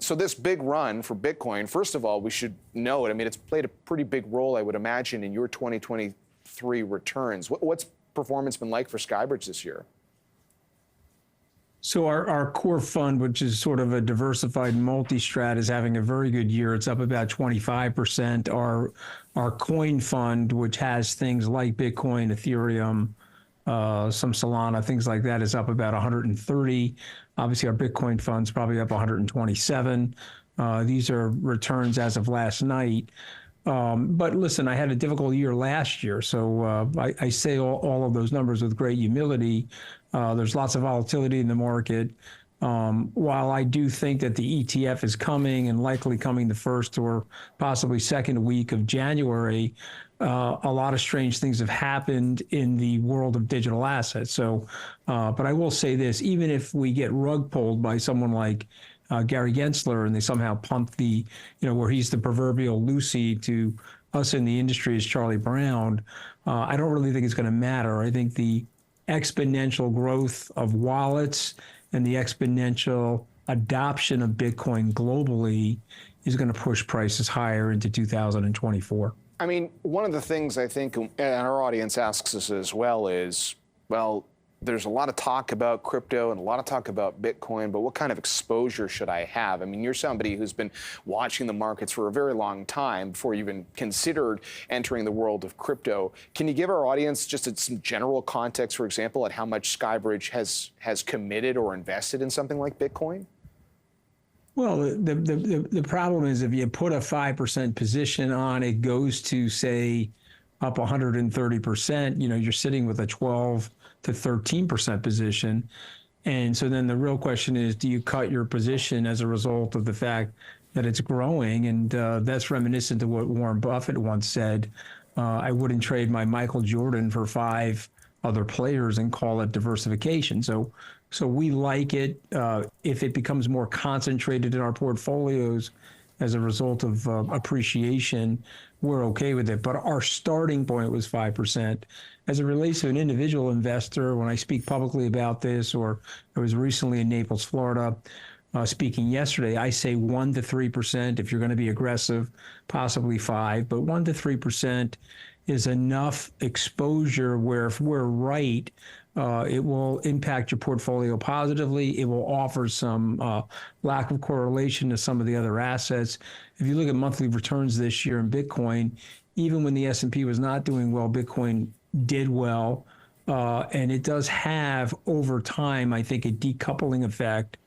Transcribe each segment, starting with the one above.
So this big run for Bitcoin, first of all, we should note, I mean, it's played a pretty big role, I would imagine, in your 2023 returns. What's performance been like for SkyBridge this year? So our core fund, which is sort of a diversified multi-strat, is having a very good year. It's up about 25%. Our coin fund, which has things like Bitcoin, Ethereum, some Solana, things like that, is up about 130. Obviously, our Bitcoin fund's probably up 127. These are returns as of last night. But listen, I had a difficult year last year, so I say all of those numbers with great humility. There's lots of volatility in the market. While I do think that the ETF is coming and likely coming the first or possibly second week of January, a lot of strange things have happened in the world of digital assets. So, but I will say this, even if we get rug pulled by someone like Gary Gensler and they somehow punt the, where he's the proverbial Lucy to us in the industry as Charlie Brown, I don't really think it's going to matter. I think the exponential growth of wallets and the exponential adoption of Bitcoin globally is going to push prices higher into 2024. I mean, one of the things I think, and our audience asks us as well, is, well, there's a lot of talk about crypto and a lot of talk about Bitcoin, but what kind of exposure should I have? I mean, you're somebody who's been watching the markets for a very long time before you even considered entering the world of crypto. Can you give our audience just some general context, for example, at how much SkyBridge has committed or invested in something like Bitcoin? Well, the problem is if you put a 5% position on, it goes to, say, up 130%, you're sitting with a 12 to 13% position. And so then the real question is, do you cut your position as a result of the fact that it's growing? And that's reminiscent to what Warren Buffett once said, I wouldn't trade my Michael Jordan for 5 other players and call it diversification. So we like it. If it becomes more concentrated in our portfolios as a result of appreciation, we're okay with it. But our starting point was 5%. As it relates to an individual investor, when I speak publicly about this, or I was recently in Naples, Florida, speaking yesterday, I say 1 to 3%. If you're going to be aggressive, possibly 5, but 1 to 3% is enough exposure where if we're right, it will impact your portfolio positively. It will offer some lack of correlation to some of the other assets. If you look at monthly returns this year in Bitcoin, even when the S&P was not doing well, Bitcoin did well. And it does have, over time, I think, a decoupling effect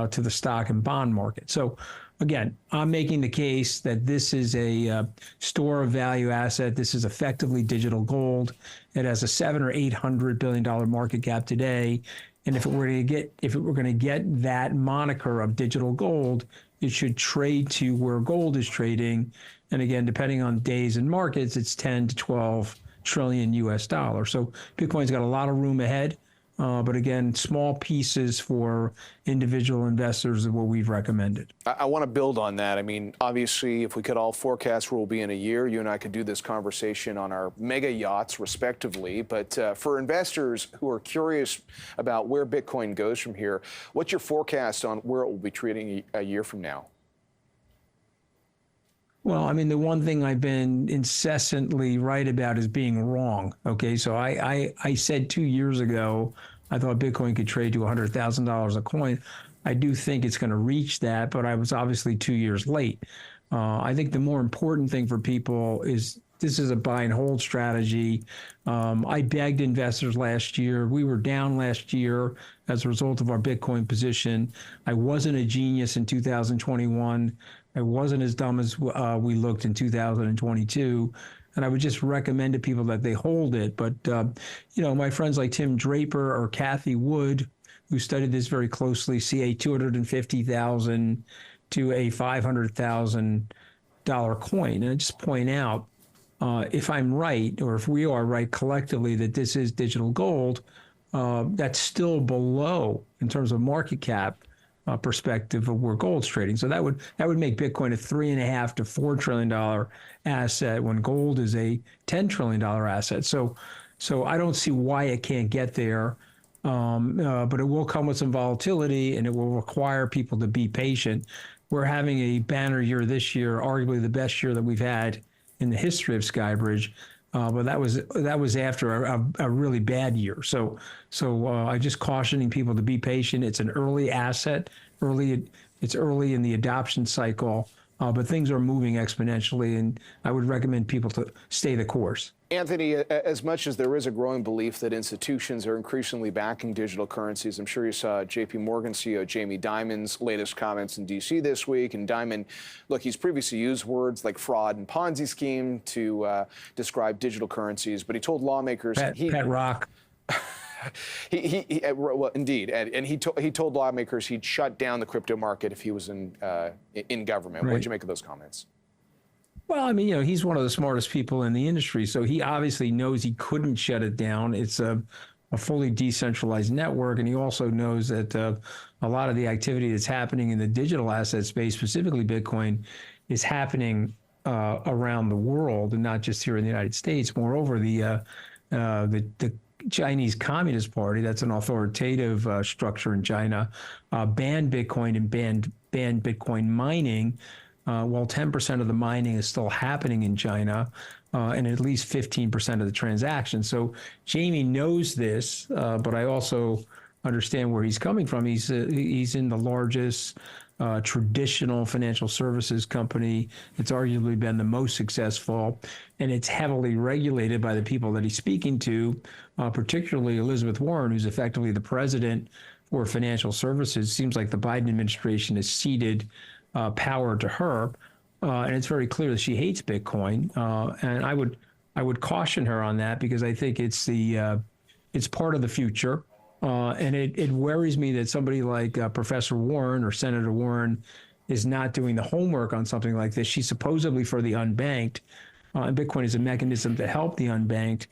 to the stock and bond market. So again, I'm making the case that this is a store of value asset. This is effectively digital gold. It has a $700 or $800 billion market cap today. And if it were going to get that moniker of digital gold, it should trade to where gold is trading. And again, depending on days and markets, it's 10 to 12 trillion US dollars. So Bitcoin's got a lot of room ahead. But again, small pieces for individual investors is what we've recommended. I want to build on that. I mean, obviously, if we could all forecast where we'll be in a year, you and I could do this conversation on our mega yachts, respectively. But for investors who are curious about where Bitcoin goes from here, what's your forecast on where it will be trading a year from now? Well, I mean, the one thing I've been incessantly right about is being wrong. Okay, so I said 2 years ago, I thought Bitcoin could trade to $100,000 a coin. I do think it's going to reach that, but I was obviously 2 years late. I think the more important thing for people is this is a buy and hold strategy. I begged investors last year. We were down last year as a result of our Bitcoin position. I wasn't a genius in 2021. I wasn't as dumb as we looked in 2022. And I would just recommend to people that they hold it. But, my friends like Tim Draper or Kathy Wood, who studied this very closely, see a $250,000 to a $500,000 coin. And I just point out, if I'm right, or if we are right collectively that this is digital gold, that's still below, in terms of market cap perspective, of where gold's trading. So that would make Bitcoin a $3.5 to $4 trillion asset when gold is a $10 trillion asset. So I don't see why it can't get there. But it will come with some volatility, and it will require people to be patient. we're having a banner year this year, arguably the best year that we've had in the history of SkyBridge. But that was after a really bad year. So I just cautioning people to be patient. It's an early asset, it's early in the adoption cycle, but things are moving exponentially, and I would recommend people to stay the course. Anthony, as much as there is a growing belief that institutions are increasingly backing digital currencies, I'm sure you saw JP Morgan CEO Jamie Dimon's latest comments in D.C. this week. And Dimon, look, he's previously used words like fraud and Ponzi scheme to describe digital currencies, but he told lawmakers... Pet rock. Well, indeed, and he told lawmakers he'd shut down the crypto market if he was in government. Right. What did you make of those comments? Well, I mean, he's one of the smartest people in the industry, so he obviously knows he couldn't shut it down. It's a fully decentralized network, and he also knows that a lot of the activity that's happening in the digital asset space, specifically Bitcoin, is happening around the world and not just here in the United States. Moreover, the Chinese Communist Party, that's an authoritative structure in China, banned Bitcoin and banned Bitcoin mining. While 10% of the mining is still happening in China, and at least 15% of the transactions. So Jamie knows this, but I also understand where he's coming from. He's in the largest traditional financial services company. It's arguably been the most successful, and it's heavily regulated by the people that he's speaking to, particularly Elizabeth Warren, who's effectively the president for financial services. Seems like the Biden administration has ceded power to her, and it's very clear that she hates Bitcoin. And I would caution her on that, because I think it's part of the future, and it worries me that somebody like Professor Warren or Senator Warren is not doing the homework on something like this. She's supposedly for the unbanked, and Bitcoin is a mechanism to help the unbanked.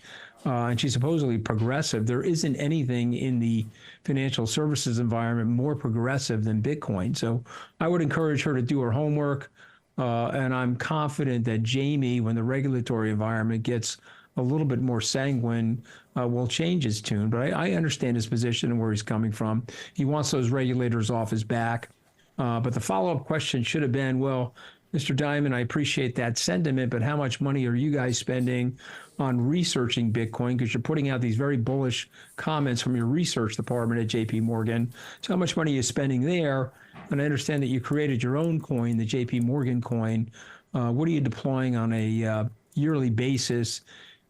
And she's supposedly progressive. There isn't anything in the financial services environment more progressive than Bitcoin. So I would encourage her to do her homework. And I'm confident that Jamie, when the regulatory environment gets a little bit more sanguine, will change his tune. But I understand his position and where he's coming from. He wants those regulators off his back. But the follow-up question should have been, well, Mr. Dimon, I appreciate that sentiment, but how much money are you guys spending on researching Bitcoin? Because you're putting out these very bullish comments from your research department at JP Morgan. So how much money are you spending there? And I understand that you created your own coin, the JP Morgan coin. What are you deploying on a yearly basis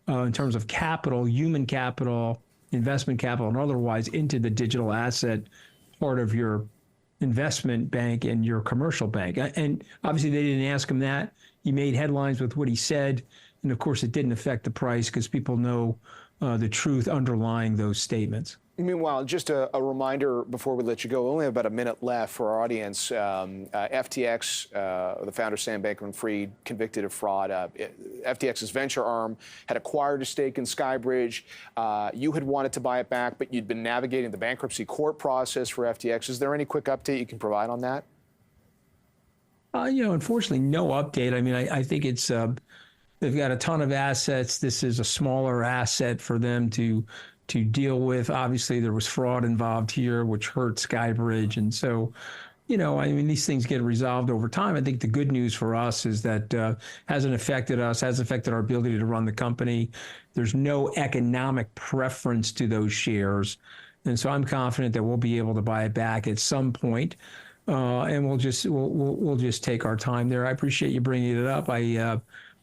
in terms of capital, human capital, investment capital, and otherwise into the digital asset part of your investment bank and your commercial bank? And obviously they didn't ask him that. He made headlines with what he said. And of course it didn't affect the price, because people know the truth underlying those statements. Meanwhile, just a reminder before we let you go, we only have about a minute left for our audience. FTX, the founder Sam Bankman-Fried, convicted of fraud. FTX's venture arm had acquired a stake in SkyBridge. You had wanted to buy it back, but you'd been navigating the bankruptcy court process for FTX. Is there any quick update you can provide on that? Unfortunately, no update. I mean, I think it's they've got a ton of assets. This is a smaller asset for them to deal with. Obviously, there was fraud involved here, which hurt SkyBridge. And so, I mean, these things get resolved over time. I think the good news for us is that hasn't affected us, hasn't affected our ability to run the company. There's no economic preference to those shares. And so I'm confident that we'll be able to buy it back at some point. And we'll just take our time there. I appreciate you bringing it up.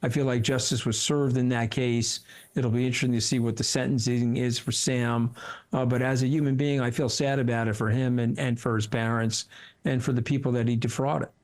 I feel like justice was served in that case. It'll be interesting to see what the sentencing is for Sam. But as a human being, I feel sad about it for him and for his parents and for the people that he defrauded.